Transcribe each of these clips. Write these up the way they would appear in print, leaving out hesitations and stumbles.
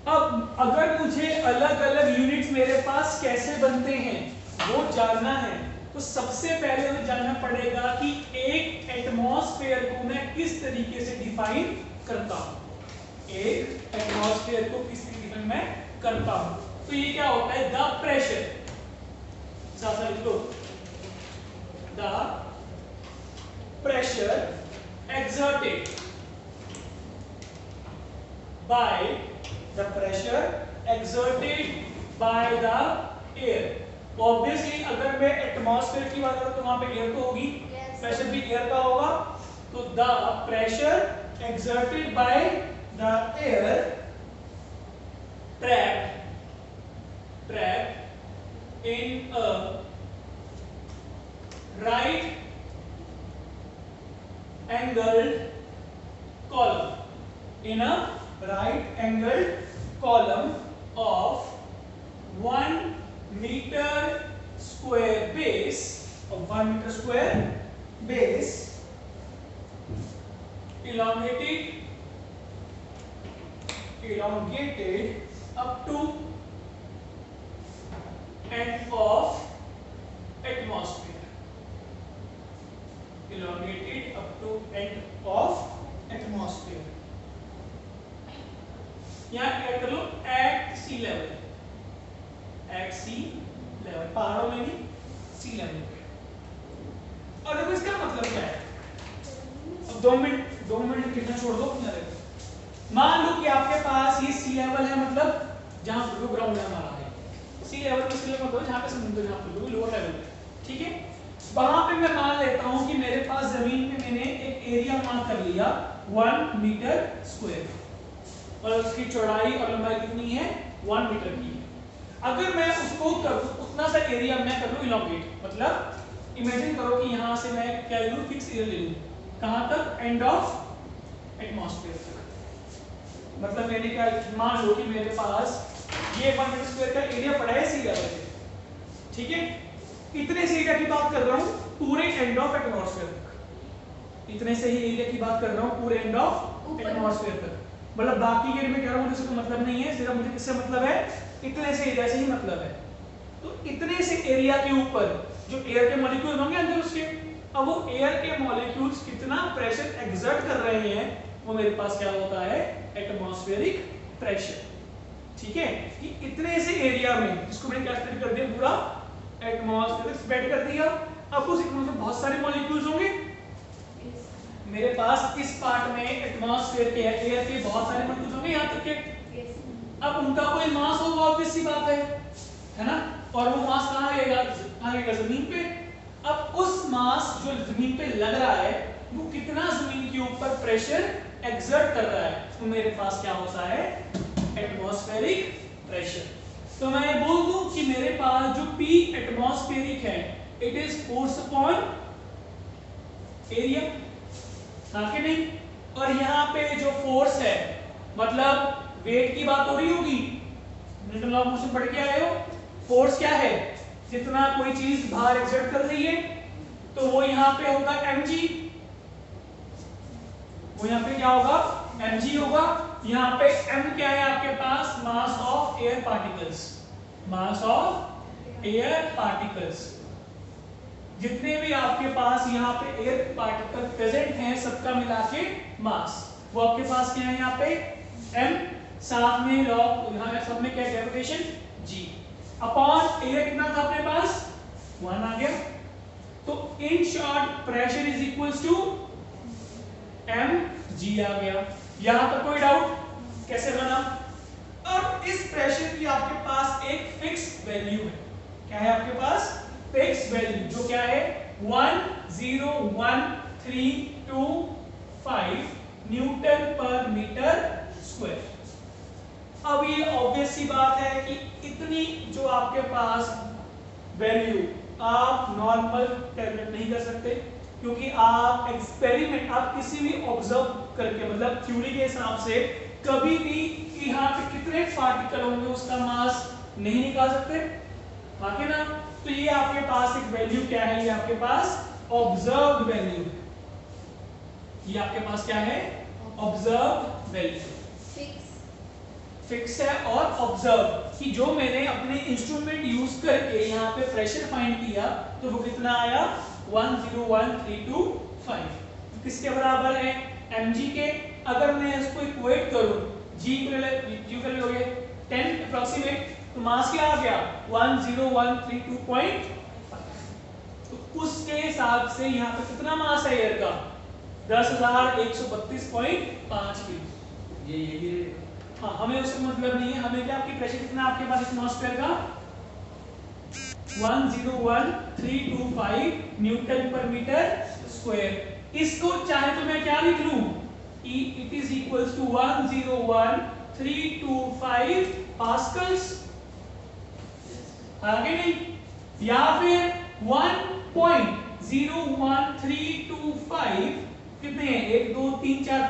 अब अगर मुझे अलग अलग यूनिट्स मेरे पास कैसे बनते हैं वो जानना है, तो सबसे पहले हमें जानना पड़ेगा कि एक एटमॉस्फेयर को मैं किस तरीके से डिफाइन करता हूं। एक एटमॉस्फेयर को किस तरीके से मैं करता हूं, तो ये क्या होता है, द प्रेशर, साथ लिख लो, the pressure exerted by the pressure exerted by the air। Obviously अगर मैं एटमॉस्फेयर की बात करूं तो वहां पे एयर तो होगी, प्रेशर भी एयर का होगा, तो the pressure exerted by the air trapped in a right angled column, in a right angled column of 1 meter square base, of 1 meter square base, elongated up to end of atmosphere, elongated up to end of atmosphere। यहाँ add कर लो eight सी level, eight सी level, पहाड़ों में भी सी level पे। और देखो इसका मतलब क्या है, अब 2 मिनट कितना छोड़ दो, मान लो कि आपके पास ये सी लेवल है, मतलब जहां ब्लू ग्राउंड है हमारा है, सी लेवल में इसलिए मतलब जहां पे समुद्र, जहां पे लोअर लेवल पे, ठीक है, वहां पे मैं मान लेता हूं कि मेरे पास जमीन पे मैंने एक एरिया मार्क कर लिया 1 मीटर स्क्वायर, और उसकी चौड़ाई और लंबाई कितनी है, 1 मीटर की है। अगर मैं उसको उतना सा एरिया मैं कर लूं इलोंगेट, मतलब इमेजिन करो कि यहां से मैं क्या ले लूं, फिक्स एरिया ले लूं, कहां तक, एंड ऑफ एटमॉस्फेयर तक। मतलब मैंने क्या, मान लो कि मेरे पास ये 1 मीटर स्क्वायर का एरिया पड़ा है सी लेवल पे, ठीक है, इतने से एरिया की बात कर रहा हूं पूरे एंड ऑफ एटमॉस्फेयर तक, इतने से ही एरिया की बात कर रहा हूं पूरे एंड ऑफ एटमॉस्फेयर तक, मतलब बाकी के में कह रहा हूं मुझे इसका मतलब नहीं है, सिर्फ मुझे किससे मतलब है, इतने से एरिया से ही मतलब है। तो इतने से एरिया के ऊपर जो एयर के मॉलिक्यूल होंगे अंदर उसके, अब वो एयर के मॉलिक्यूल्स कितना प्रेशर एक्सर्ट कर रहे हैं, वो मेरे पास क्या होता है, एटमॉस्फेरिक प्रेशर, ठीक है। कि इतने से एरिया में, इसको मैंने क्या स्प्रेड कर दिया, पूरा एटमॉस्फेयर स्प्रेड कर दिया। अब उस में बहुत सारे मॉलिक्यूल्स होंगे, मेरे पास इस पार्ट में एटमॉस्फेयर के एयर के बहुत सारे मॉलिक्यूल्स होंगे यहाँ तक के, अब उनका कोई मास होगा, ऑब्वियस सी बात है ना, और वो मास कहाँ लगेगा, जमीन पे। अब उस मास जो जमीन पे लग रहा है वो कितना जमीन के ऊपर प्रेशर एक्सर्ट कर रहा है, तो मेरे पास क्या होता है, एटमॉस्फेरिक प्रेशर। तो मैं बोल दूं कि मेरे पास जो P एटमॉस्फेरिक है, it is force upon area, हाँ कि नहीं। और यहाँ पे जो फोर्स है, मतलब वेट की बात हो रही होगी, न्यूटन लॉ ऑफ मोशन पढ़ के आए हो, फोर्स क्या है, जितना कोई चीज बाहर एक्सर्ट कर रही है, तो वो यहाँ पे होगा mg, वो यहाँ पे क्या होगा, mg होगा। यहाँ पे m क्या है आपके पास, mass of air particles, mass of air particles, जितने भी आपके पास यहाँ पे एयर पार्टिकल प्रेजेंट हैं सबका मिला के मास, वो आपके पास क्या है यहाँ पे m, साथ में लॉग यहाँ सब में क्या है ग्रेविटेशन g, अपॉन एयर कितना था अपने पास 1 आ गया। तो in short pressure is equals to mg आ गया। यहां पर कोई डाउट, कैसे बना। अब इस प्रेशर की आपके पास एक फिक्स वैल्यू है, क्या है आपके पास, फिक्स वैल्यू, जो क्या है 101,325 न्यूटन पर मीटर स्क्वायर। अब ये ऑब्वियस सी बात है कि इतनी जो आपके पास वैल्यू आप नॉर्मल कैलकुलेट नहीं कर सकते, क्योंकि आप एक्सपेरिमेंट, आप किसी भी ऑब्जर्व करके, मतलब थ्योरी के हिसाब से कभी भी यहाँ पे कितने पार्टिकल होंगे उसका मास नहीं निकाल सकते, बाकी ना। तो ये आपके पास एक वैल्यू क्या है, ये आपके पास ऑब्जर्व्ड वैल्यू है, ये आपके पास क्या है, ऑब्जर्व्ड वैल्यू, फिक्स है और ऑब्जर्व कि जो मैंने अपने इंस्ट्रूमेंट यूज करके यहाँ पे प्रेशर फाइंड किया तो वो कितना आया 101,325 किसके बराबर है mg के। अगर मैं इसको इक्वेट करूं g इक्वल हो गया 10 अप्रोक्सीमेट तो मास क्या आ गया 10132.5 तो उसके हिसाब से यहाँ पे कितना मास है एयर का 10,132.5 किलो। ये हाँ हमें उससे मतलब नहीं है, हमें क्या आपकी प्रेशर कितना आपके पास एटमॉस्फेयर का 101,325 न्यूटन पर मीटर स्क्वायर। इसको चाहे तो मैं क्या लिख लूं it is equals to 101,325 pascals आगे नहीं, या फिर 1.01325 कितने हैं 1 2 3 4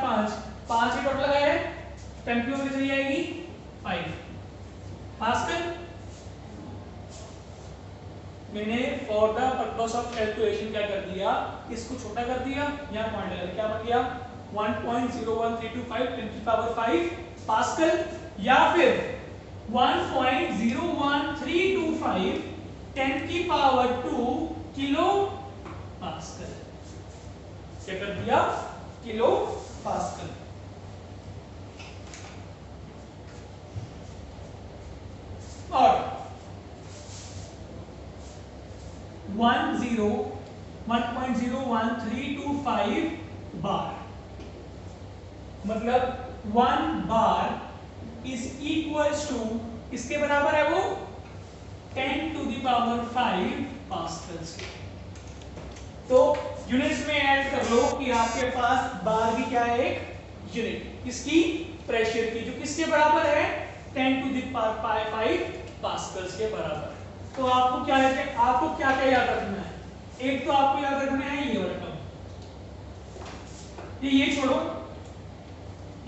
5 ही टोटल लगाए टेम्परेचर कितनी आएगी 5 पास्कल। मैंने for the purpose of calculation क्या कर दिया इसको छोटा कर दिया यहाँ पॉइंट लगा क्या बन गया 1.01325 10 की पावर 5 पास्कल या फिर 1.01325 10 की पावर 2 किलो पास्कल। क्या कर दिया किलो पास्कल। और 1.01325 बार मतलब 1 बार इज इक्वल्स टू इसके बराबर है वो 10 टू द पावर 5 पास्कल्स। तो यूनिट्स में ऐड कर लो कि आपके पास बार भी क्या है एक यूनिट किसकी प्रेशर की जो किसके बराबर है 10 टू द पावर 5 पास्कल्स के बराबर। तो आपको क्या है आपको क्या क्या याद रखना है एक तो आपको याद रखना है ये वाला टर्म ये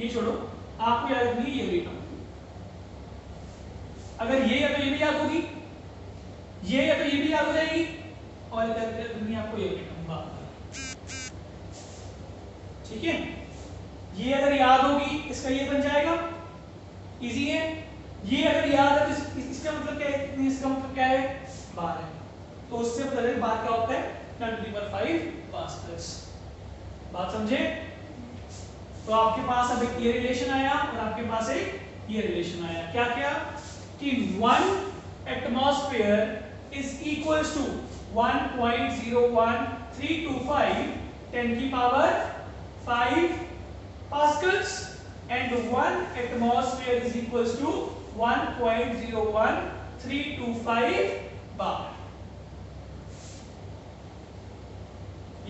छोड़ो आपको याद रखनी है ये वाली टर्म। अगर ये या तो ये भी याद होगी ये या तो ये भी याद हो जाएगी और याद रखनी आपको ये वाली टर्म बात ठीक है। ये अगर याद होगी इसका ये बन जाएगा इजी है। ये अगर याद है तो इसका मतलब क्या है इसका मतलब क्या है बार है तो उससे पता चले बार क्या होता है 10 टू द पावर 5 पास्कल्स। बात समझे। तो आपके पास अब एक ये रिलेशन आया और आपके पास एक ये रिलेशन आया क्या क्या कि 1 एटमॉस्फेयर इज इक्वल्स टू 1.01325 10 की power 5 pascals and 1 atmosphere is equals to 1.01325 bar.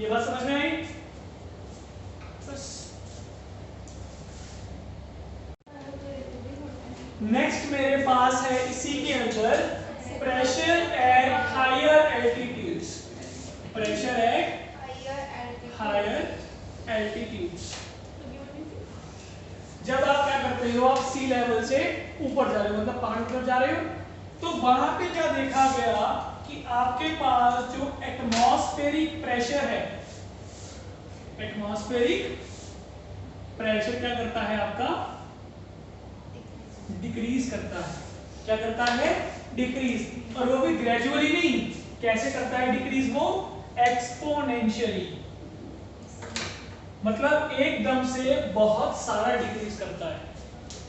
ये बात समझ में आई। नेक्स्ट मेरे पास है इसी के अंदर pressure at higher altitudes. Pressure at higher altitudes जब आप क्या करते हो आप सी लेवल से ऊपर जा रहे हो मतलब पहाड़ पर जा रहे हो तो वहां पे क्या देखा गया कि आपके पास जो एटमॉस्फेरिक प्रेशर है एटमॉस्फेरिक प्रेशर क्या करता है आपका डिक्रीज करता है। क्या करता है डिक्रीज और वो भी ग्रेजुअली नहीं कैसे करता है डिक्रीज वो एक्सपोनेंशियली मतलब एकदम से बहुत सारा डिक्रीज करता है।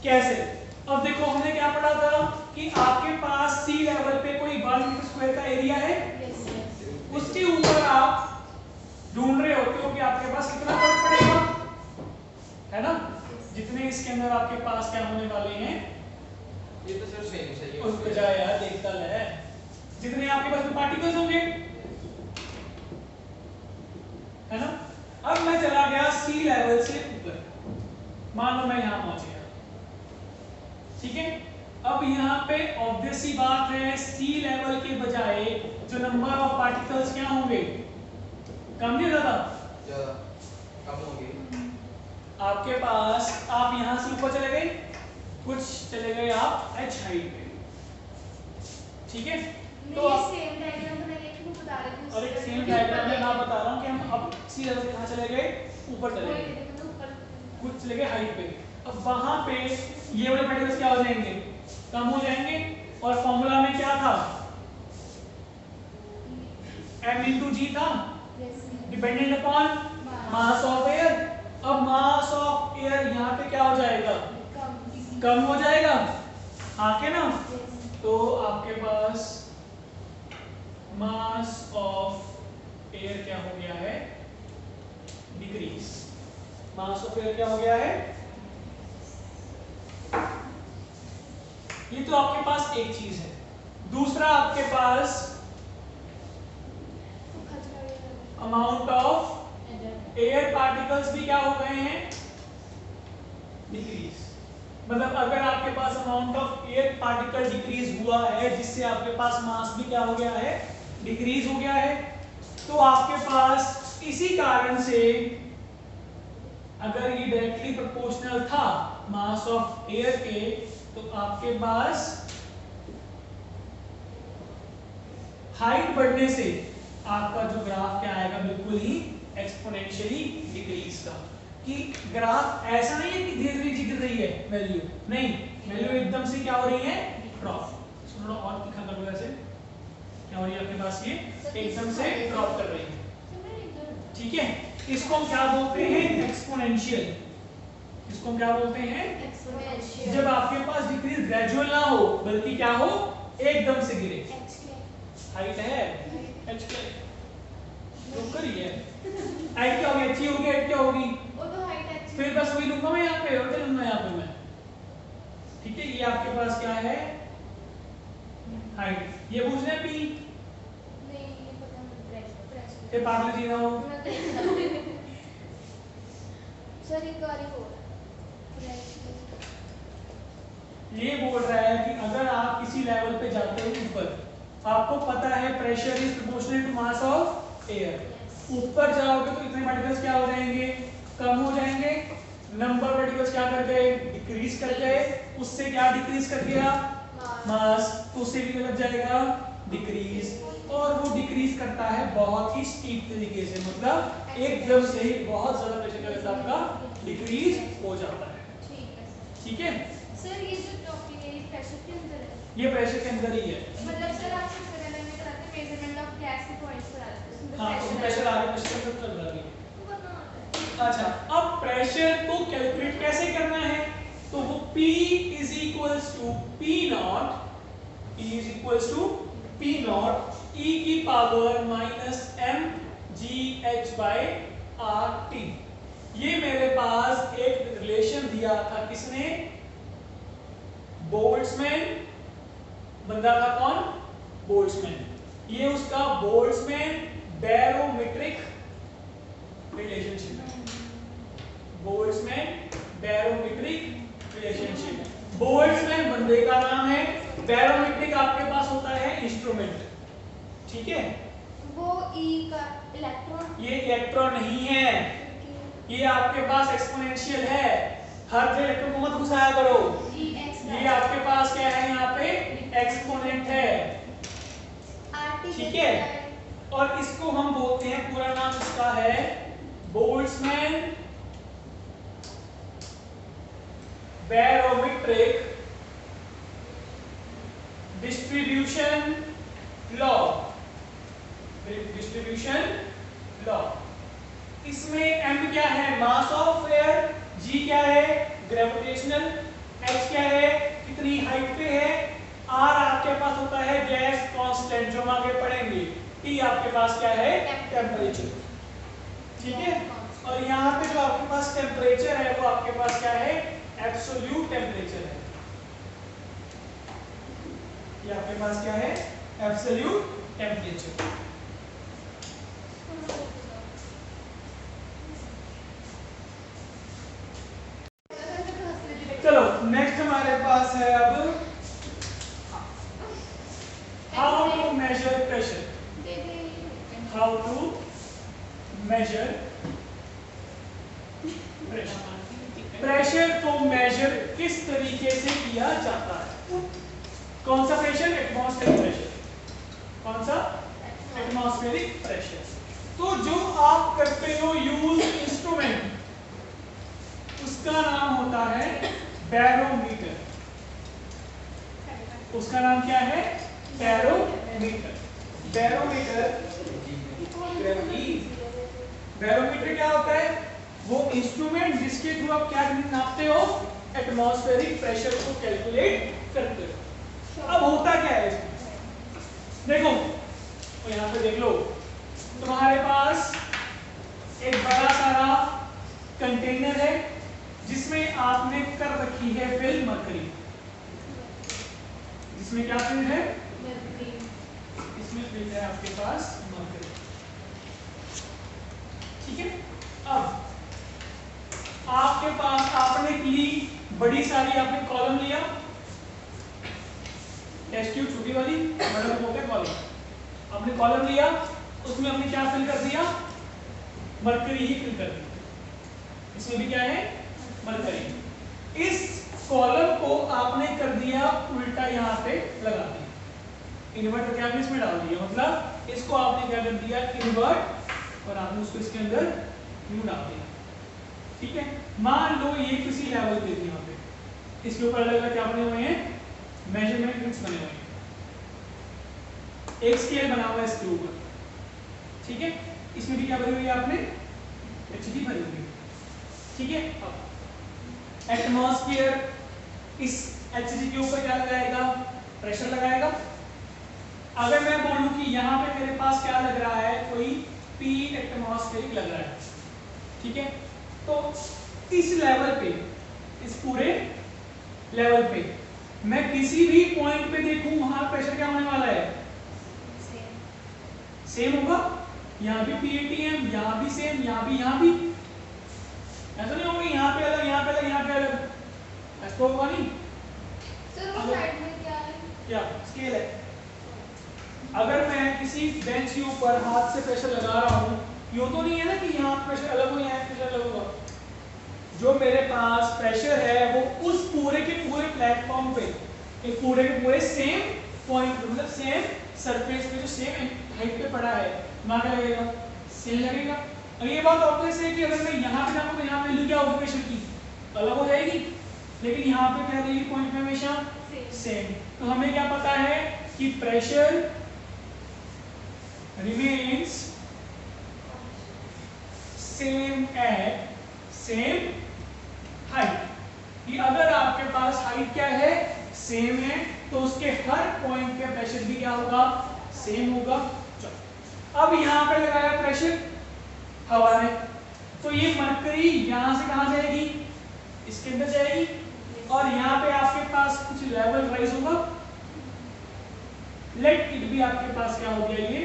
कैसे अब देखो हमने क्या पढ़ा था कि आपके पास सी लेवल पे कोई 1 मीटर स्क्वायर का एरिया है उसके ऊपर आप ढूंढ रहे होते हो कि आपके पास कितना फर्क पड़ेगा है ना जितने इसके अंदर आपके पास क्या होने वाले हैं ये तो सिर्फ सेम सही है उस बजाय यार देखता है जितने आपके पास पार्टिकल्स होंगे है ना। अब मैं चला गया सी लेवल से ऊपर मान लो मैं यहां पहुंच गया ठीक है। अब यहाँ पे ऑब्वियस सी बात है सी लेवल के बजाय जो नंबर ऑफ पार्टिकल्स क्या होंगे कम नहीं ज्यादा कम होंगे। आपके पास आप यहां से ऊपर चले गए कुछ चले गए आप h हाइट पे ठीक है। तो सेम डायग्राम बनाइए कि मैं बता रही हूं और एक सेम डायग्राम में मैं बता रहा हूं कि हम अब सी लेवल कहां चले गए ऊपर चले गए कुछ चले गए हाइट पे। अब वहां पे ये वाले पार्टिकल्स क्या हो जाएंगे, कम हो जाएंगे। और फॉर्मूला में क्या था, m into g था, dependent upon mass of air. अब मास ऑफ एयर यहाँ पे क्या हो जाएगा, कम हो जाएगा, आके ना। तो आपके पास मास ऑफ एयर क्या हो गया है, डिक्रीज। मास ऑफ एयर क्या हो गया है, ये तो आपके पास एक चीज है। दूसरा आपके पास अमाउंट ऑफ एयर पार्टिकल्स भी क्या हो गए हैं, डिक्रीज। मतलब अगर आपके पास amount of air particle decrease हुआ है, जिससे आपके पास मास भी क्या हो गया है, डिक्रीज हो गया है, तो आपके पास इसी कारण से अगर ये डायरेक्टली प्रोपोर्शनल था मास ऑफ एयर के, तो आपके पास हाइट बढ़ने से आपका जो ग्राफ क्या आएगा, बिल्कुल ही एक्सपोनेंशियली डिक्रीज का। कि ग्राफ ऐसा नहीं है कि धीरे धीरे गिर रही है वैल्यू, नहीं, वैल्यू एकदम से क्या हो रही है, ड्रॉप। थोड़ा और दिखा कर ऐसे क्या हो रही है आपके पास, ये एकदम से ड्रॉप कर रही है, ठीक है। इसको हम क्या बोलते हैं, एक्सपोनेंशियल। इसको हम क्या बोलते हैं, एक्सपोनेंशियल। जब आपके पास डिक्रीज ग्रेजुअल ना हो, बल्कि क्या हो, एकदम से गिरे। हाइट है h के तो करिए हाइट क्या होगी, अच्छी होगी, हाइट क्या होगी, वो तो हाइट अच्छी। फिर बस वही लूंगा मैं यहाँ पे, और क्या लूंगा यहाँ पे मैं, ठीक है। ये आपके पास क्या है, हाइट। ये पूछ रहे हैं पी, नहीं ये पता नहीं, प्रेशर फिर पागल जी ना हो। सर एक और हो ये बोल रहा है कि अगर आप किसी लेवल पे जाते हो ऊपर, आपको पता है pressure is proportional to mass of air, ऊपर जाओगे तो इतने पार्टिकल्स क्या हो जाएंगे, कम हो जाएंगे। नंबर पार्टिकल्स क्या कर गए, डिक्रीज कर गए। उससे क्या डिक्रीज कर गया, मास, तो उससे भी लग जाएगा डिक्रीज। और वो डिक्रीज करता है बहुत ही स्टीप तरीके से, मतलब एकदम से ही बहुत ज्यादा प्रेशर का लेवल आपका डिक्रीज हो जाता है, ठीक है। सर ये जो टॉपिक है ये प्रेशर के अंदर है, ये प्रेशर के अंदर ही है। मतलब सर आप सिलेंडर में कराते मेजरमेंट ऑफ गैस के पॉइंट्स पर आते हैं, हाँ, तो प्रेशर आगे प्रेशर तक चल रहा है। अच्छा, अब प्रेशर को कैलकुलेट कैसे करना है, तो वो P is equals to P naught, P is equals to P naught e की power minus m g h by r t। ये मेरे पास एक रिलेशन दिया था, किसने, बोल्ट्जमैन। बंदा था कौन, बोल्ट्जमैन। ये उसका Boltzmann barometric relationship, Boltzmann barometric relationship. Boltzmann बंदे का नाम है, बैरोमेट्रिक आपके पास होता है इंस्ट्रूमेंट, ठीक है। वो E का इलेक्ट्रॉन, ये इलेक्ट्रॉन नहीं है, ये आपके पास एक्सपोनेंशियल है। हर जगह इलेक्ट्रॉन को मत घुसाया करो, ये आपके पास क्या है, यहाँ पे एक्सपोनेंट है, ठीक है। और इसको हम बोलते हैं, पूरा नाम इसका है Boltzmann barometric distribution law, distribution law. इसमें m क्या है, मास ऑफ एयर, g क्या है, ग्रेविटेशनल, h क्या है, कितनी हाइट पे है, r आपके पास होता है गैस कांस्टेंट, जो हम आगे पढ़ेंगे, t आपके पास क्या है, टेम्परेचर, ठीक है। और यहाँ पे जो आपके पास टेम्परेचर है, वो आपके पास क्या है, एब्सोल्यूट टेम्परेचर है। ये आपके पास क्या है, एब्सोल्यूट टेम्परेचर। चलो नेक्स्ट हमारे पास है अब how to measure pressure, how to measure pressure. Pressure को मेजर किस तरीके से किया जाता है, कौन सा प्रेशर, एटमॉस्फेरिक प्रेशर, कौन सा, एटमॉस्फेरिक प्रेशर। तो जो आप करते हो यूज इंस्ट्रूमेंट, उसका नाम होता है बैरोमीटर, उसका नाम क्या है? बैरोमीटर। बैरोमीटर बैरोमीटर क्या होता है? वो इंस्ट्रूमेंट जिसके थ्रू आप क्या नापते हो? एटमॉस्फेरिक प्रेशर को कैलकुलेट करते हो। अब होता क्या है इसमें? देखो तो यहाँ पे देख लो, तुम्हारे पास एक बड़ा सारा कंटेनर है जिसमें आपने कर रखी है फिल मरकरी। जिसमें क्या फिल है? इसमें फिल है आपके पास मरकरी। ठीक है। अब आपके पास आपने ली बड़ी सारी, आपने कॉलम लिया, टेस्ट ट्यूब छोटी वाली, बड़ा बोलते हैं कॉलम। आपने कॉलम लिया, उसमें आपने क्या फिल कर दिया? मरकरी ही फिल कर दी। इसमें भी क्या है? मरकरी। इस कॉलम को आपने कर दिया उल्टा, यहाँ पे लगा दिया, इन्वर्ट क्या इसमें डाल दिया, मतलब इसको आपने क्या कर दिया? इन्वर्ट, और आपने उसको इसके अंदर न्यू डाल दिया। ठीक है। मान लो ये किसी लेवल पे थी, यहाँ पे इसके ऊपर अलग अलग क्या बने हुए हैं? मेजरमेंट यूनिट्स बने हुए हैं, एक स्केल बना हुआ है इसके ऊपर। ठीक है। इसमें भी क्या भरी हुई है आपने? एचजी भरी हुई है। ठीक है। अब एटमॉस्फेयर, इस एचजी के ऊपर क्या लगाएगा? प्रेशर लगाएगा। अगर मैं बोलूं कि यहाँ पे मेरे पास क्या लग रहा है? कोई पी एटमॉस्फेरिक लग रहा है। ठीक है। तो इस लेवल पे, इस पूरे लेवल पे मैं किसी भी पॉइंट पे देखूं, वहां प्रेशर क्या होने वाला है? सेम होगा। यहाँ भी पीएटीएम, यहाँ भी सेम, यहाँ भी ऐसा नहीं होगा यहाँ पे अलग, यहाँ पे अलग, यहाँ पे अलग, ऐसा तो होगा नहीं। सर उस साइड में क्या है? क्या स्केल है? अगर मैं किसी बेंच के ऊपर हाथ से प्रेशर लगा रहा हूँ, यूं तो नहीं है ना कि यहाँ प्रेशर अलग हो, यहाँ प्रेशर अलग होगा। जो मेरे पास प्रेशर है वो उस पूरे के पूरे प्लेटफॉर्म पे, एक पूरे के पूरे सेम पॉइंट, मतलब सेम सरफेस पे, जो सेम हाइट पे पड़ा है, वहां क्या लगेगा? सेम लगेगा। और ये बात ऑब्वियस है कि अगर मैं यहाँ पे जाऊँ तो यहाँ वैल्यू क्या होगी प्रेशर की? अलग हो जाएगी, लेकिन यहाँ पे क्या रहेगी पॉइंट पे? हमेशा सेम। तो हमें क्या पता है कि pressure remains same at same height. कि अगर आपके पास हाइट क्या है? सेम है, तो उसके हर पॉइंट पे प्रेशर भी क्या होगा? सेम होगा। चलो, अब यहाँ पे लगाया प्रेशर हवा ने, तो ये मरकरी यहाँ से कहाँ जाएगी? इसके अंदर जाएगी, और यहाँ पे आपके पास कुछ लेवल राइज होगा। लेट इट भी आपके पास क्या हो गया? ये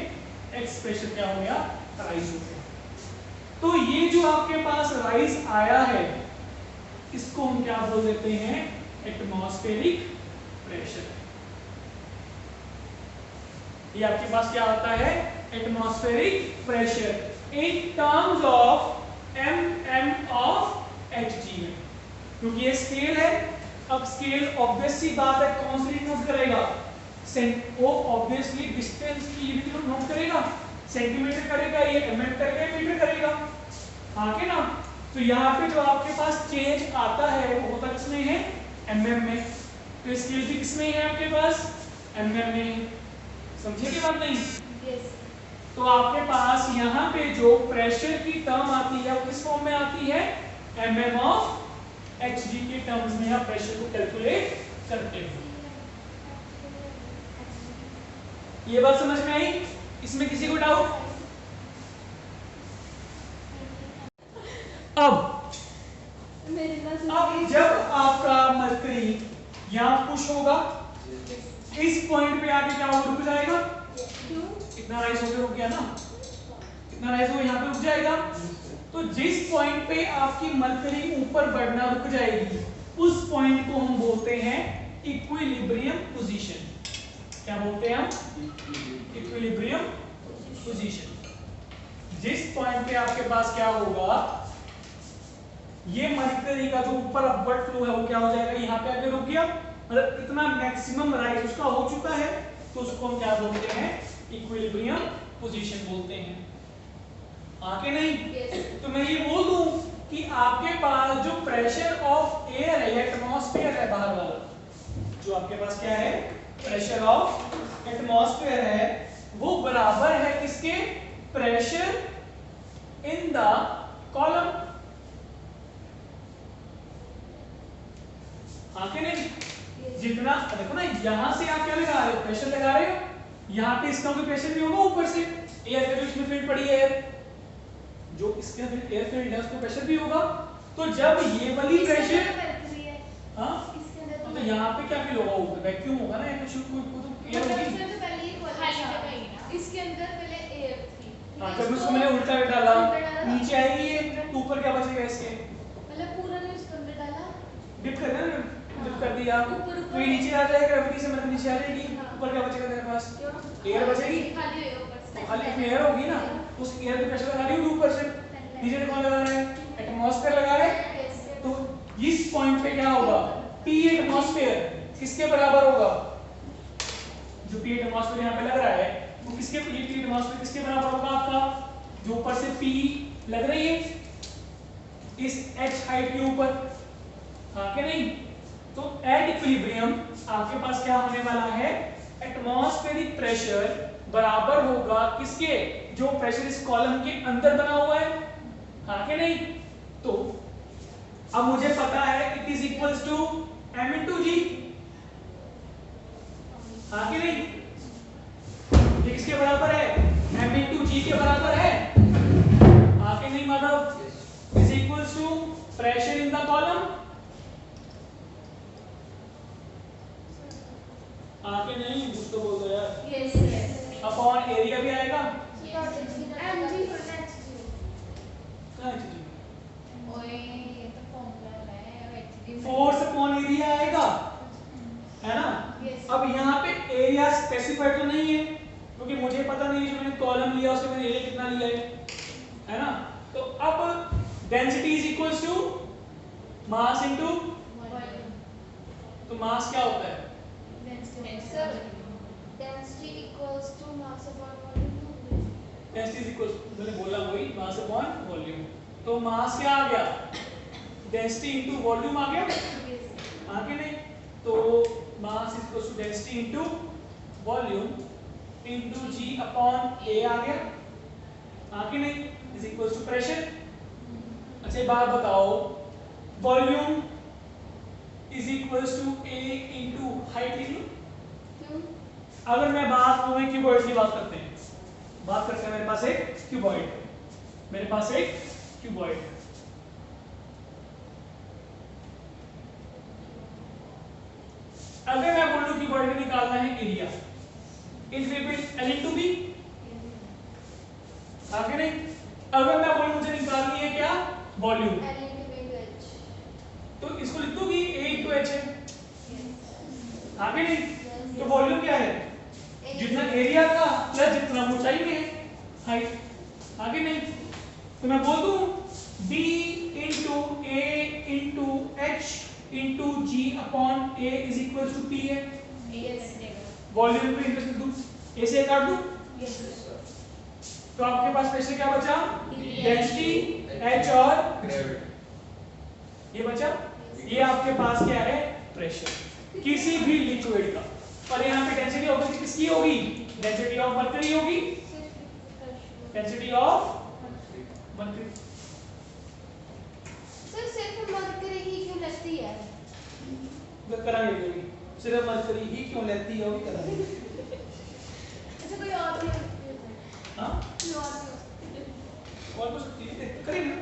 एक्स प्रेशर क्या हो गया? राइज हो गया। तो ये जो आपके पास राइज आया है, इसको हम क्या बोल देते हैं? Atmospheric pressure. ये आपके पास क्या आता है? Atmospheric pressure in terms of mm of hg में, क्योंकि ये स्केल है। अब स्केल ऑब्वियस सी बात है कौन सी नोट करेगा? वो ऑब्वियसली डिस्टेंस की यूनिट नोट करेगा, सेंटीमीटर करेगा, ये mm करेगा, मीटर करेगा, हाँ के ना। तो यहाँ पे जो आपके पास चेंज आता है वो होता किसमें है? mm में। तो स्केल भी किसमें है आपके पास? mm में। समझे की बात नहीं? यस। तो आपके पास यहाँ पे जो प्रेशर की टर्म आती है वो किस फॉर्म में आती है? mm ऑफ hg के टर्म्स में आप प्रेशर को कैलकुलेट करते हो। ये बात समझ में आई? इसमें किसी को डाउट? अब जब आपका मरकरी यहाँ पुश होगा, इस पॉइंट पे आके क्या होगा? रुक जाएगा। इतना राइज होकर रुक गया ना, इतना राइज हो यहाँ पे रुक जाएगा। तो जिस पॉइंट पे आपकी मरकरी ऊपर बढ़ना रुक जाएगी, उस पॉइंट को हम बोलते हैं इक्विलिब्रियम पोजीशन। क्या बोलते हैं हम? Equilibrium position. जिस पॉइंट पे आपके पास क्या होगा? ये मरकरी का जो ऊपर अपवर्ड फ्लो है वो क्या हो जाएगा? यहाँ पे आके रुक गया, मतलब इतना मैक्सिमम राइज उसका हो चुका है, तो उसको हम क्या बोलते हैं? इक्विलिब्रियम पोजीशन बोलते हैं। आके नहीं? yes. तो मैं ये बोल दूं कि आपके पास जो प्रेशर ऑफ एयर है, एटमॉस्फेयर है बाहर वाला, जो आपके पास क्या है, प्रेशर ऑफ एटमॉस्फेयर है, वो बराबर है किसके, प्रेशर इन द कॉलम। हाँ कि नहीं? जितना देखो ना, यहां से आप क्या लगा रहे हो, प्रेशर लगा रहे हो, यहाँ पे इसका भी प्रेशर भी होगा ऊपर से, एयर का जो इसमें फील्ड पड़ी है एयर, जो इसके एयर फील्ड है उसको प्रेशर भी होगा। तो जब ये वाली प्रेशर, हाँ तो यहाँ पे क्या फील होगा, ऊपर वैक्यूम होगा ना, या कुछ तो एयर होगी। इसके अंदर पहले एयर थी। हाँ जब उसको मैंने उल्टा कर डाला, नीचे आएगी ये, तो ऊपर क्या बचेगा इसके, मतलब पूरा नहीं उसके अंदर डाला, डिप कर देना, डिप कर दिया तो ये नीचे आ जाएगा, ग्रेविटी से मतलब नीचे आ जाएगी, ऊपर क्या बचेगा तेरे पास, एयर बचेगी, खाली होएगा ऊपर से। खाली इसमें एयर होगी ना, उस एयर पे प्रेशर लगा रही होगी ऊपर से, नीचे कौन लगा रहा है, एटमॉस्फेयर लगा रहे हैं। तो इस पॉइंट पे क्या होगा, P एटमॉस्फेयर किसके बराबर होगा, जो P एटमॉस्फेयर यहाँ पे लग रहा है वो किसके, ये P एटमॉस्फेयर किसके बराबर होगा आपका, जो ऊपर से P लग रही है इस H हाइट के ऊपर, हाँ कि नहीं? तो एट इक्विलिब्रियम आपके पास क्या होने वाला है, एटमॉस्फेरिक प्रेशर बराबर होगा किसके, जो प्रेशर इस कॉलम के अंदर बना हुआ है, हाँ कि नहीं? तो अब मुझे पता है it is equals to m into g, हाँ कि नहीं? ये किसके बराबर है, m into g के बराबर है, हाँ कि नहीं Madhav? Is equals to pressure in the column, हाँ कि नहीं? कुछ तो बोल दो यार। Yes yes. अपॉन एरिया भी आएगा, mg कहाँ है जी? ओए ये तो फॉर्मूला है एचडी फोर्स अपॉन एरिया आएगा, है ना? Yes. अब यहाँ पे एरिया स्पेसिफाइड तो नहीं है, क्योंकि मुझे पता नहीं है जो मैंने कॉलम लिया उसके मैंने एरिया कितना लिया है ना? तो अब density is equals to mass into, तो मास क्या होता है, sir density equals to mass upon volume. Density is equals, मैंने बोला वही, मास अपॉन वॉल्यूम। तो मास क्या आ गया, डेंसिटी इनटू वॉल्यूम आ गया, हाँ कि नहीं? तो mass is equals to density into volume into g upon A आ गया, हाँ कि नहीं? Is equals to pressure. अच्छा एक बात बताओ, volume is equals to A into height लिख लो। क्यों? अगर मैं बात करूं, क्यूबॉइड की बात करते हैं, बात करते हैं, मेरे पास एक क्यूबॉइड, मेरे पास एक क्यूबॉइड, अगर मैं बोलूं क्यूबॉइड में निकालना है area, it will be L into B, आगे नहीं? अगर मैं बोलूं मुझे निकालनी है क्या, volume, L into B into H। तो इसको लिख दूंगी A into H है, Yes। आगे नहीं? तो वॉल्यूम क्या है, जितना एरिया था प्लस जितना ऊंचाई में है, हाइट, आगे नहीं? तो मैं बोल दूं B into A into H into G upon A is equals to P है, Yes। वॉल्यूम पे इंटरेस्ट दूं, A से काट दूं, Yes। तो आपके पास प्रेशर क्या बचा, डेंसिटी H और ग्रेविटी, ये बचा, ये आपके पास क्या है, प्रेशर किसी भी लिक्विड का। और यहाँ पे डेंसिटी ऑफ किसकी होगी, डेंसिटी ऑफ मरकरी होगी, डेंसिटी ऑफ मरकरी। सर सिर्फ मरकरी ही क्यों लगती है? करांगे भी, सिर्फ मरकरी ही क्यों लेती है वो करांगे। अच्छा कोई और भी हाँ कोई और भी और कुछ करेंगे ना,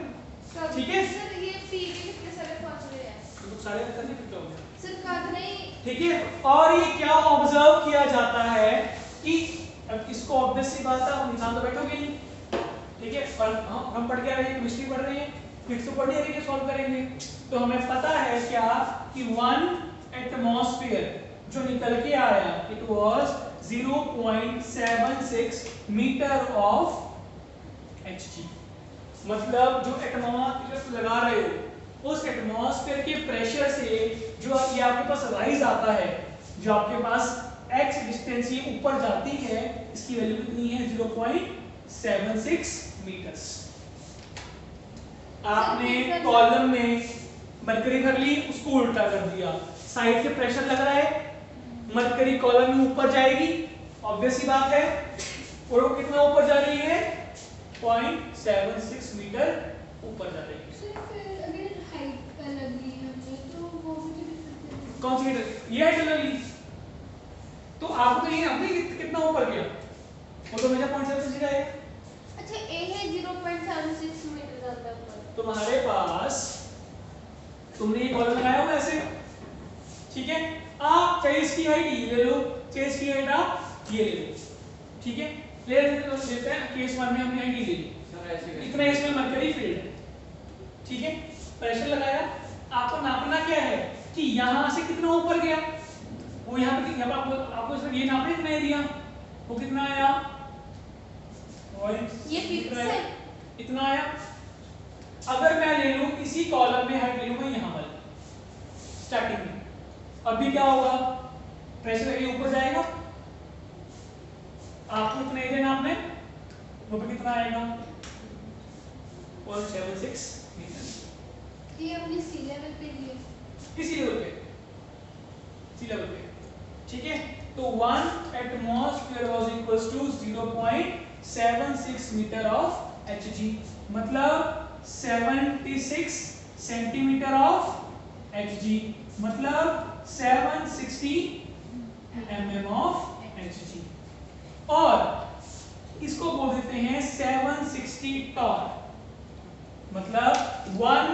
सर ठीक है? सर ये पी के कितने सारे फॉर्मूले हैं? तो सारे करने की क्या होगा, सर कद नहीं। ठीक है? और ये क्या ऑब्जर्व किया जाता है कि अब इसको ऑब्वियस सी बात है, आप निशान तो बैठोगे नहीं, ठीक है? और हम पढ़ के आ रहे हैं, केमिस्ट्री पढ़ रहे हैं, फिर तो पढ़ रहे हैं, सॉल्व करेंगे। तो हमें पता है क्या कि 1 एटमॉस्फेयर जो निकल के आया, it was 0.76 metre of Hg, मतलब जो एटमॉस्फेयर लगा रहे हो उस एटमॉस्फेयर के प्रेशर से जो ये आपके पास राइज आता है, जो आपके पास x डिस्टेंस ये ऊपर जाती है, इसकी वैल्यू कितनी है, 0.76 मीटर्स। आपने कॉलम में मरकरी भर ली, उसको उल्टा कर दिया, साइड से प्रेशर लग रहा है, मरकरी कॉलम में ऊपर जाएगी, ऑब्वियस ही बात है। और वो कितना ऊपर जा रही है? 0.76 मीटर ऊपर जा रही है। सर फिर अगर हाइट का लगी हमने तो वो मुझे डिफरेंस कौन सी हाइट? ये हाइट लगी तो आपको ये अपनी कितना ऊपर गया, वो तो मेरा 0.76 जाएगा। अच्छा ए है 0.76 मीटर ज्यादा ऊपर। तुम्हारे पास तुमने ये कॉलम लगाया हुआ ऐसे, ठीक है, आप चाहे इसकी हाइट ये ले लो, चाहे इसकी हाइट आप ये ले लो, ठीक है, ले लेते हैं। केस 1 में हमने हाइट ले ली, सर ऐसे इतना इसमें मरकरी फील्ड है, ठीक है, प्रेशर लगाया, आपको नापना क्या है कि यहां से कितना ऊपर गया, वो यहां पे आपको सिर्फ ये नापना कितना एरिया, वो कितना आया, ये फिक्स है, इतना आया। अगर मैं ले लूं इसी कॉलम में हाइट ले लूं मैं यहां पर स्टार्टिंग में, अभी क्या होगा, प्रेशर ये ऊपर जाएगा, आपको इतना एरिया नापना है, वो पे कितना आएगा 0.76 मीटर। ये अपनी सी लेवल पे लिए इसी लेवल पे, सी लेवल पे, ठीक है। तो 1 atmosphere was equals to 0.76 metre of Hg, मतलब 76 सेंटीमीटर ऑफ Hg, मतलब 760 mm ऑफ Hg, और इसको बोल देते हैं 760 टॉर, मतलब 1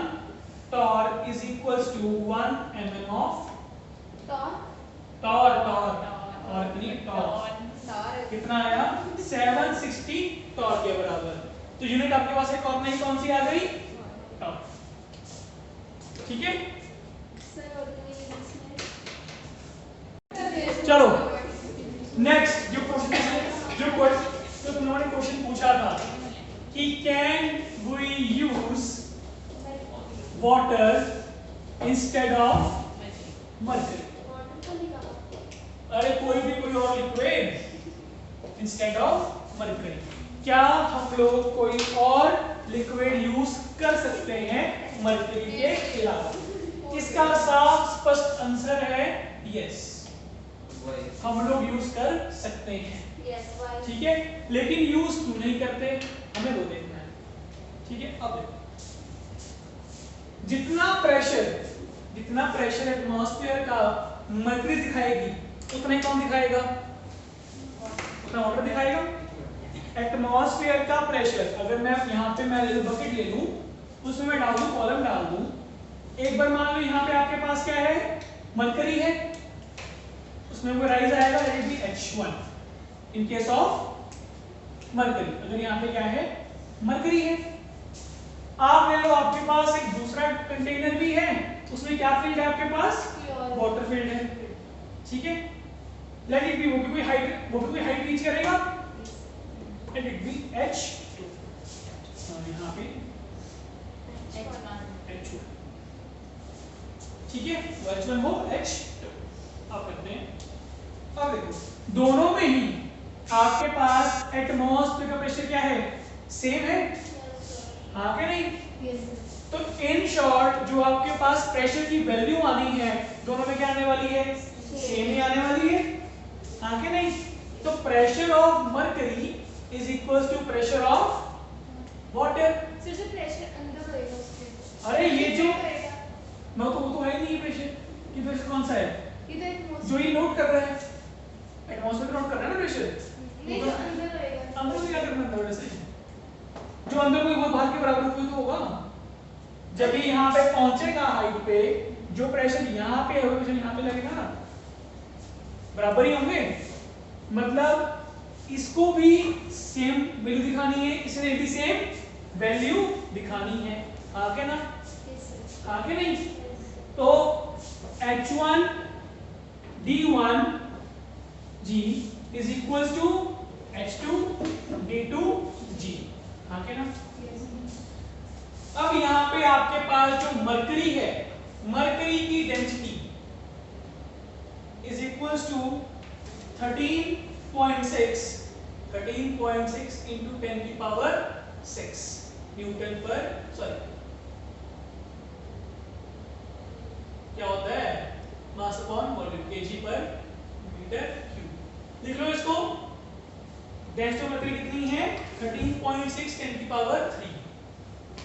torr is equals to 1 mm of torr torr, और कितनी टॉर, कितना आया 760 टॉर के बराबर। तो यूनिट आपके पास एक और नहीं, कौन सी आ गई, टॉर, ठीक है। सर और चलो नेक्स्ट जो तो तुमने क्वेश्चन पूछा था कि can we use water instead of mercury, अरे कोई और लिक्विड इंस्टेड ऑफ मर्करी, क्या हम लोग कोई और लिक्विड यूज कर सकते हैं मर्करी के अलावा? इसका साफ स्पष्ट आंसर है यस, हम लोग यूज कर सकते हैं, ठीक है, लेकिन यूज क्यों नहीं करते हमें वो देखना है, ठीक है। अब देखो, जितना प्रेशर एटमॉस्फेयर का मर्करी दिखाएगी उतना ही कौन दिखाएगा, उतना वाटर दिखाएगा। एटमॉस्फेयर का प्रेशर अगर मैं यहाँ पे मैं बकेट ले लूं, उसमें मैं डाल दूं, कॉलम डाल दूं, एक बार मान लो यहाँ पे आपके पास क्या है, मरकरी है, उसमें वो राइज आएगा, let it be H1 in case of mercury. अगर यहाँ पे क्या है, मरकरी है, आप ले लो, आपके पास एक दूसरा कंटेनर भी है, उसमें क्या फील्ड है आपके पास, वाटर फील्ड है, ठीक है, लेट इट बी, वो भी कोई हाइट रीच करेगा, लेट इट बी H2, यहाँ पे H1, ठीक है, H1 हो H2, आप करते हैं। अब देखो दोनों में ही आपके पास एटमॉस्फेयर का प्रेशर क्या है, सेम है, हाँ कि नहीं? तो इन शॉर्ट जो आपके पास प्रेशर की वैल्यू आनी है, दोनों में क्या आने वाली है, सेम ही आने वाली है, हाँ कि नहीं? तो pressure of mercury is equal to pressure of water. Sir जो प्रेशर अंदर होएगा उसके, अरे ये जो मैं तो वो तो है ही नहीं प्रेशर, कि प्रेशर कौन सा है, इधर जो ये नोट कर रहा है, एटमॉस्फेयर नोट कर रहा है ना प्रेशर, नहीं जो अंदर होएगा, अंदर से क्या करना है वैसे, जो अंदर कोई वो बाहर के बराबर कोई तो होगा, जब ये यहाँ पे पहुंचेगा हाइट पे, जो प्रेशर यहाँ पे है वो प्रेशर यहाँ पे लगेगा ना, बराबर ही होंगे, मतलब इसको भी सेम वैल्यू दिखानी है, इसने भी सेम वैल्यू दिखानी है, आगे ना, आगे नहीं, तो H1 D1 G is equals to H2 D2 G, आगे ना। अब यहाँ पे आपके पास जो मरकरी है, मरकरी की density is equals to 13.6 into 10 की पावर 6 न्यूटन पर, सॉरी kg/m³। लिख लो इसको। डेंसिटी ऑफ मर्करी कितनी है? 13.6 10 की पावर 3,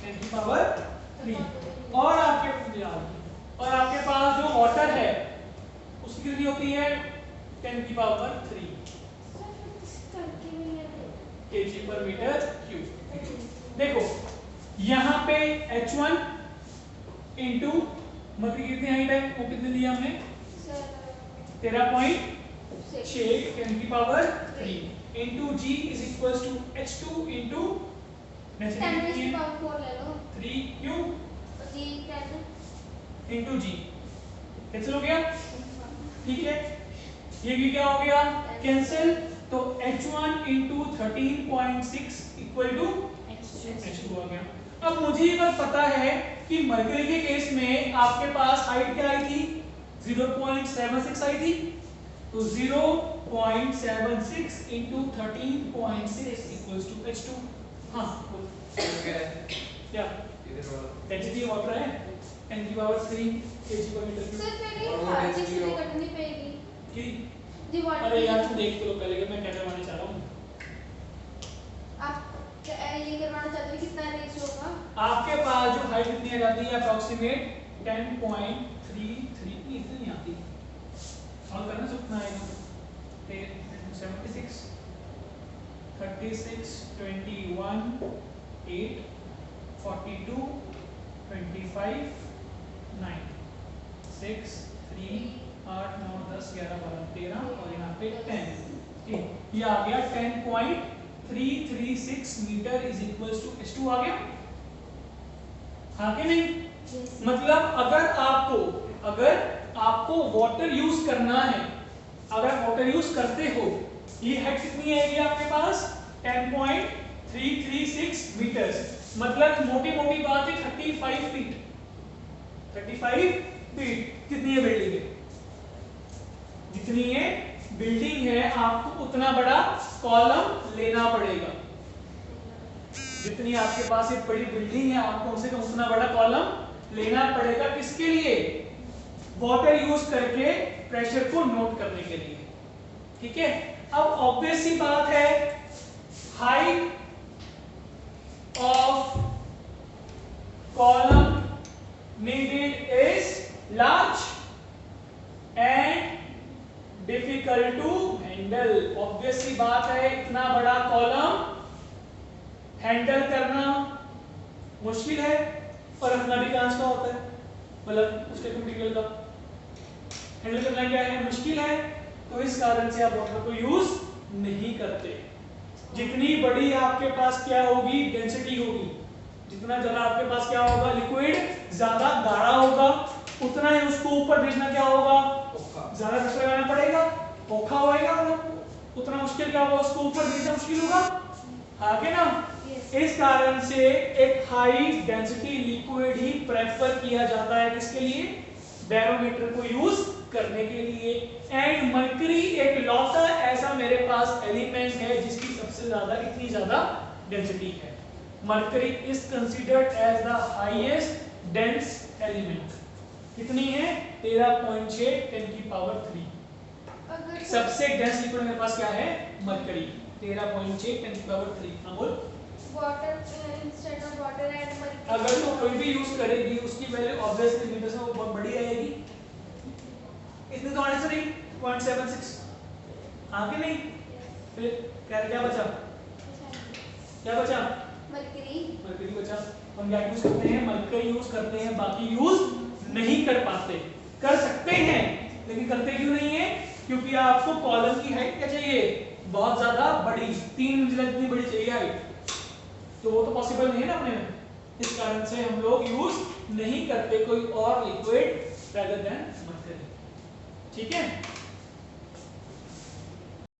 10 की पावर 3। और आपके पास जो वाटर है उसकी कितनी होती है? 10 की पावर 3 kg/m³। देखो यहाँ पे H1 इंटू मर्करी कितनी हाइट है वो कितने लिया हमने? 13.6 10 की power 3 into G is equals to H2 into 10 4 ले लो 3Q G 10 into G cancel हो गया। ठीक है, ये भी क्या हो गया? कैंसिल। तो H1 into 13.6 equal to H2 आ गया। अब मुझे ये बात पता है कि मरकरी के केस में आपके पास हाइट क्या आई थी? 0.76 आई थी। तो 0.76 इंटू 13.6 इक्वल्स टू H2। हाँ क्या इधर वाला डेंसिटी वाटर है 10 की पावर 3 kg/m³। सर फिर ये और वो हार्ड density से of- कटनी पड़ेगी कि जी वाटर। अरे यार तुम देख तो लो पहले कि मैं क्या करवाने चाह रहा हूँ। आप ये करवाना चाहते हो कितना रेशियो होगा? आपके पास जो हाइट कितनी आ जाती है? अप्रोक्सीमेट 10.33 इतनी नहीं आती। सॉल्व करना कितना आएगा? 76 36 21 8 42 25 9 6 3 8 9 10 11 12 13 और यहाँ पे 10। ठीक, ये आ गया 10.336 metre is equals to H2 आ गया। हाँ कि नहीं? मतलब अगर आपको वाटर यूज करना है, अगर वाटर यूज करते हो, ये हाइट कितनी आएगी आपके पास? 10.336 मीटर। मतलब मोटी मोटी बात है 35 फीट। 35 फीट कितनी है बिल्डिंग है? जितनी है बिल्डिंग है आपको उतना बड़ा कॉलम लेना पड़ेगा। जितनी आपके पास एक बड़ी बिल्डिंग है आपको कम से कम उतना बड़ा कॉलम लेना पड़ेगा। किसके लिए? वाटर यूज करके प्रेशर को नोट करने के लिए। ठीक है, अब ऑब्वियस सी बात है height of column needed is large and difficult to handle। Obvious सी बात है इतना बड़ा कॉलम हैंडल करना मुश्किल है और रखना भी कांच का होता है, मतलब उसके मटेरियल का हैंडल करना क्या है? मुश्किल है। तो इस कारण से आप वाटर को यूज नहीं करते। जितनी बड़ी आपके पास क्या होगी? डेंसिटी होगी। जितना ज्यादा आपके पास क्या होगा? लिक्विड ज्यादा गाढ़ा होगा, उतना ही उसको ऊपर भेजना क्या होगा? ज्यादा प्रेशर लगाना पड़ेगा, ओखा होएगा, उतना मुश्किल क्या होगा? उसको ऊपर भेजना मुश्किल होगा। आगे ना इस कारण से एक हाई डेंसिटी लिक्विड ही प्रेफर किया जाता है। किसके लिए? बैरोमीटर को यूज करने के लिए। एंड मर्करी एक लौता ऐसा मेरे पास एलिमेंट है जिसकी सबसे ज्यादा इतनी ज्यादा डेंसिटी है। Mercury is considered as the highest dense element. कितनी है? 13.6 10 की पावर 3। अगर सबसे डेंस लिक्विड मेरे पास क्या है? मर्करी 13.6 10 की पावर 3। हाँ बोल। Water instead of water and mercury अगर तो कोई भी यूज करेगी उसकी वैल्यू ऑब्वियसली मीटर से वो बहुत बड़ी आएगी। इतने तो आने से नहीं 0.76। आगे नहीं फिर क्या बचा? क्या बचा? मर्करी बचा। हम क्या यूज करते हैं? मर्करी यूज करते हैं, बाकी यूज नहीं कर पाते। कर सकते हैं लेकिन करते क्यों नहीं है? क्योंकि आपको कॉलम की हाइट क्या चाहिए? बहुत ज्यादा बड़ी, 3 मंजिला जितनी बड़ी चाहिए हाइट, तो वो तो पॉसिबल नहीं है ना अपने में। इस कारण से हम लोग यूज नहीं करते कोई और लिक्विड rather than मर्करी। ठीक है।